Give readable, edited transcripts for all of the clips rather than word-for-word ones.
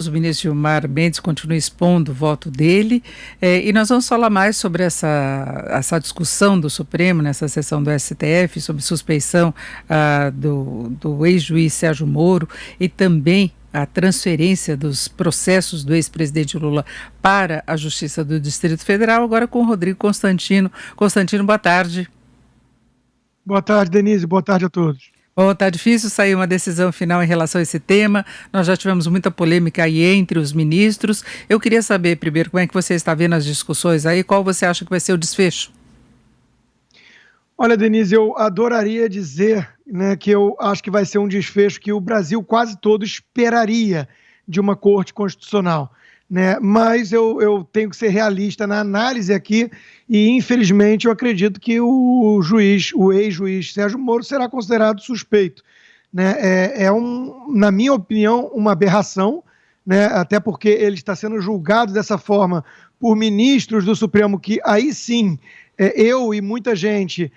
O ministro Gilmar Mendes continua expondo o voto dele, e nós vamos falar mais sobre essa discussão do Supremo, nessa sessão do STF, sobre suspeição do ex-juiz Sérgio Moro e também a transferência dos processos do ex-presidente Lula para a Justiça do Distrito Federal, agora com o Rodrigo Constantino. Constantino, boa tarde. Boa tarde, Denise. Boa tarde a todos. Bom, está difícil sair uma decisão final em relação a esse tema. Nós já tivemos muita polêmica aí entre os ministros. Eu queria saber, primeiro, como é que você está vendo as discussões aí, qual você acha que vai ser o desfecho? Olha, Denise, eu adoraria dizer, né, que eu acho que vai ser um desfecho que o Brasil quase todo esperaria de uma Corte Constitucional, né? Mas eu tenho que ser realista na análise aqui e, infelizmente, eu acredito que o ex-juiz Sérgio Moro será considerado suspeito, né? Na minha opinião, uma aberração, né? Até porque ele está sendo julgado dessa forma por ministros do Supremo que, aí sim, eu e muita gente,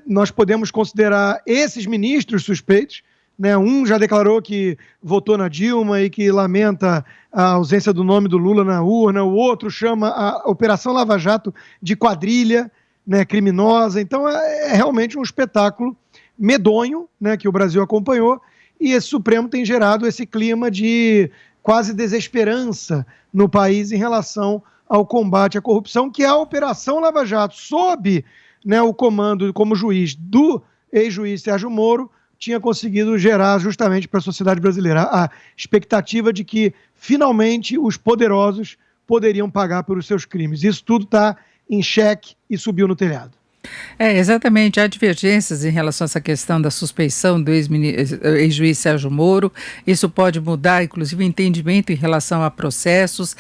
nós podemos considerar esses ministros suspeitos, né? Um já declarou que votou na Dilma e que lamenta a ausência do nome do Lula na urna, o outro chama a Operação Lava Jato de quadrilha, né, criminosa. Então é realmente um espetáculo medonho, né, que o Brasil acompanhou, e esse Supremo tem gerado esse clima de quase desesperança no país em relação ao combate à corrupção, que a Operação Lava Jato, sob, né, o comando como juiz do ex-juiz Sérgio Moro, tinha conseguido gerar justamente para a sociedade brasileira a expectativa de que, finalmente, os poderosos poderiam pagar pelos seus crimes. Isso tudo está em xeque e subiu no telhado. Exatamente, há divergências em relação a essa questão da suspeição do ex-juiz Sérgio Moro. Isso pode mudar, inclusive, o entendimento em relação a processos,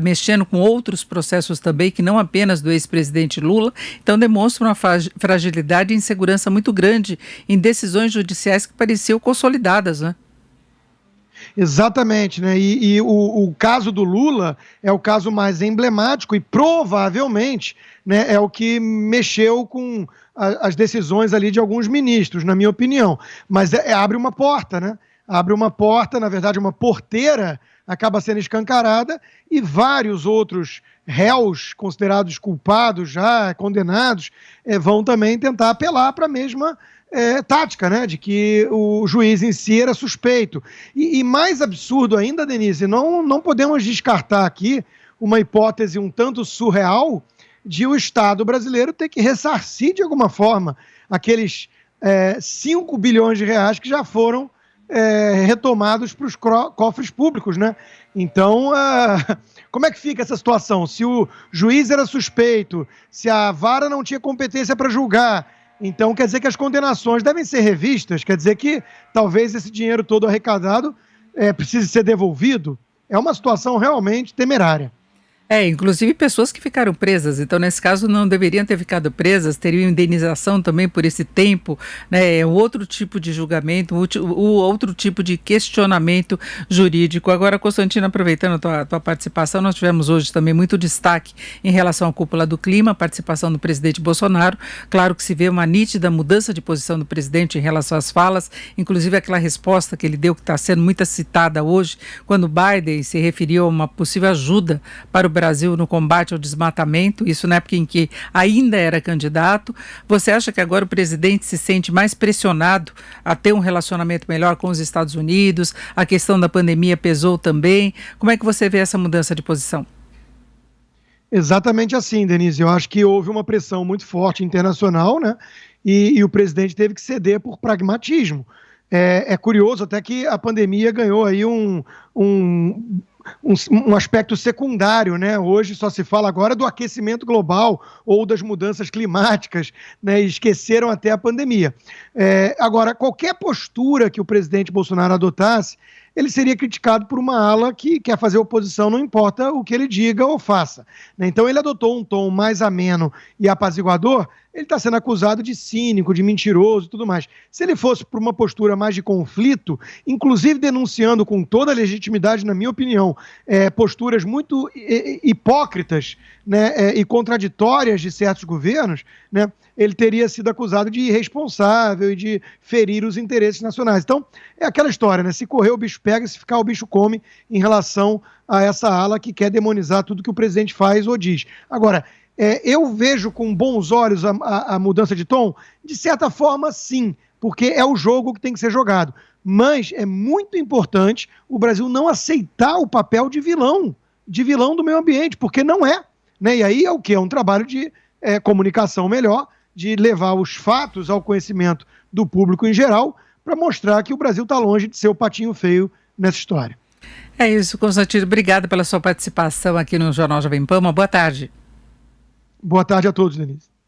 mexendo com outros processos também, que não apenas do ex-presidente Lula. Então, demonstra uma fragilidade e insegurança muito grande em decisões judiciais que pareciam consolidadas, né? Exatamente, né? E o caso do Lula é o caso mais emblemático e provavelmente, né, é o que mexeu com as decisões ali de alguns ministros, na minha opinião. Mas abre uma porta, né? Abre uma porta, na verdade, uma porteira acaba sendo escancarada e vários outros réus considerados culpados, já condenados, vão também tentar apelar para a mesma tática, né, de que o juiz em si era suspeito. E mais absurdo ainda, Denise, não podemos descartar aqui uma hipótese um tanto surreal de o Estado brasileiro ter que ressarcir de alguma forma aqueles 5 bilhões de reais que já foram retomados para os cofres públicos, né? Então, como é que fica essa situação? Se o juiz era suspeito, se a vara não tinha competência para julgar, então quer dizer que as condenações devem ser revistas, quer dizer que talvez esse dinheiro todo arrecadado precise ser devolvido. É uma situação realmente temerária. Inclusive pessoas que ficaram presas, então nesse caso não deveriam ter ficado presas, teriam indenização também por esse tempo, né? Outro tipo de julgamento, outro tipo de questionamento jurídico. Agora, Constantino, aproveitando a tua participação, nós tivemos hoje também muito destaque em relação à cúpula do clima, a participação do presidente Bolsonaro. Claro que se vê uma nítida mudança de posição do presidente em relação às falas, inclusive aquela resposta que ele deu, que está sendo muito citada hoje, quando Biden se referiu a uma possível ajuda para o Brasil no combate ao desmatamento, isso na época em que ainda era candidato. Você acha que agora o presidente se sente mais pressionado a ter um relacionamento melhor com os Estados Unidos? A questão da pandemia pesou também. Como é que você vê essa mudança de posição? Exatamente assim, Denise. Eu acho que houve uma pressão muito forte internacional, né? E o presidente teve que ceder por pragmatismo. É curioso até que a pandemia ganhou aí um aspecto secundário, né? Hoje só se fala agora do aquecimento global ou das mudanças climáticas, né? E esqueceram até a pandemia. Agora, qualquer postura que o presidente Bolsonaro adotasse, ele seria criticado por uma ala que quer fazer oposição, não importa o que ele diga ou faça, né? Então ele adotou um tom mais ameno e apaziguador, ele está sendo acusado de cínico, de mentiroso e tudo mais. Se ele fosse por uma postura mais de conflito, inclusive denunciando com toda a legitimidade, na minha opinião, posturas muito hipócritas, né, e contraditórias de certos governos, né, ele teria sido acusado de irresponsável e de ferir os interesses nacionais. Então, é aquela história, né? Se correr o bicho pega, se ficar o bicho come em relação a essa ala que quer demonizar tudo que o presidente faz ou diz. Agora, eu vejo com bons olhos a mudança de tom? De certa forma, sim, porque é o jogo que tem que ser jogado. Mas é muito importante o Brasil não aceitar o papel de vilão do meio ambiente, porque não é. Né? E aí é o quê? É um trabalho de comunicação melhor, de levar os fatos ao conhecimento do público em geral, para mostrar que o Brasil está longe de ser o patinho feio nessa história. É isso, Constantino. Obrigada pela sua participação aqui no Jornal Jovem Pan. Uma boa tarde. Boa tarde a todos, Denise.